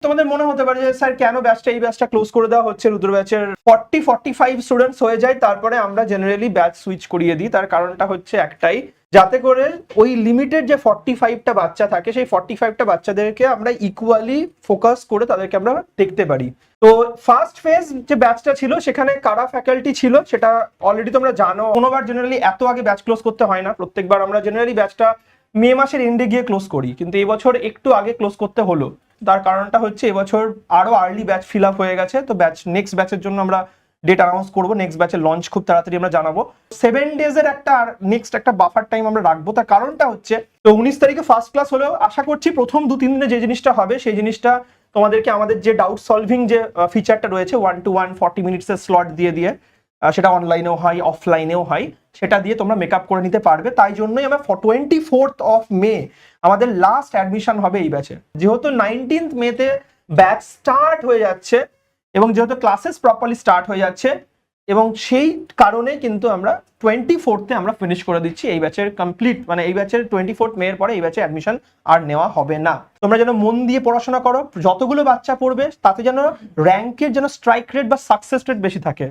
তোমাদের মনে হতে পারে যে স্যার কেন এই ব্যাচটা ক্লোজ করে দেওয়া হচ্ছে, রুদ্র ব্যাচের 40-45 স্টুডেন্টস হয়ে যায়, তারপরে আমরা জেনারেলি ব্যাচ সুইচ করিয়ে দিই। তার কারণটা হচ্ছে একটাই, যাতে করে ওই লিমিটেড যে 45টা বাচ্চা থাকে সেই 45টা বাচ্চাদেরকে আমরা ইকুয়ালি ফোকাস করে তাদেরকে আমরা দেখতে পারি। তো ফার্স্ট ফেজ যে ব্যাচটা ছিল সেখানে কারা ফ্যাকাল্টি ছিল সেটা অলরেডি তোমরা জানো। কোনোবার জেনারেলি এত আগে ব্যাচ ক্লোজ করতে হয় না, প্রত্যেকবার আমরা জেনারেলি ব্যাচটা মে মাসের এন্ডে গিয়ে ক্লোজ করি, কিন্তু এবছর একটু আগে ক্লোজ করতে হলো। তার কারণটা হচ্ছে এবছর আরো আর্লি ব্যাচ ফিল আপ হয়ে গেছে, তো নেক্সট ব্যাচের জন্য আমরা ডেট অ্যানাউন্স করবো, নেক্সট ব্যাচের লঞ্চ খুব তাড়াতাড়ি আমরা জানাবো। 7 ডেজের একটা নেক্সট একটা বাফার টাইম আমরা রাখবো। তার কারণটা হচ্ছে তো 19 তারিখে ফার্স্ট ক্লাস হলেও আশা করছি প্রথম 2-3 দিনে যে জিনিসটা হবে সেই জিনিসটা তোমাদেরকে আমাদের যে ডাউট সলভিং যে ফিচারটা রয়েছে 1-to-1 40 মিনিটসের স্লট দিয়ে সেটা অনলাইনেও হয় অফলাইনেও হয়, সেটা দিয়ে তোমরা মেকআপ করে নিতে পারবে। তাই জন্যই আমরা 24th of মে আমাদের লাস্ট অ্যাডমিশন হবে এই ব্যাচে। যেহেতু 19th মেতে ব্যাচ স্টার্ট হয়ে যাচ্ছে এবং যেহেতু ক্লাসেস প্রপারলি স্টার্ট হয়ে যাচ্ছে, এবং সেই কারণে কিন্তু আমরা 24th আমরা ফিনিশ করে দিচ্ছি এই ব্যাচের কমপ্লিট, মানে এই ব্যাচের 24th মে এর পরে এই ব্যাচে অ্যাডমিশন আর নেওয়া হবে না। তোমরা যেন মন দিয়ে পড়াশোনা করো, যতগুলো বাচ্চা পড়বে তাতে যেন র্যাঙ্কের যেন স্ট্রাইক রেট বা সাকসেস রেট বেশি থাকে।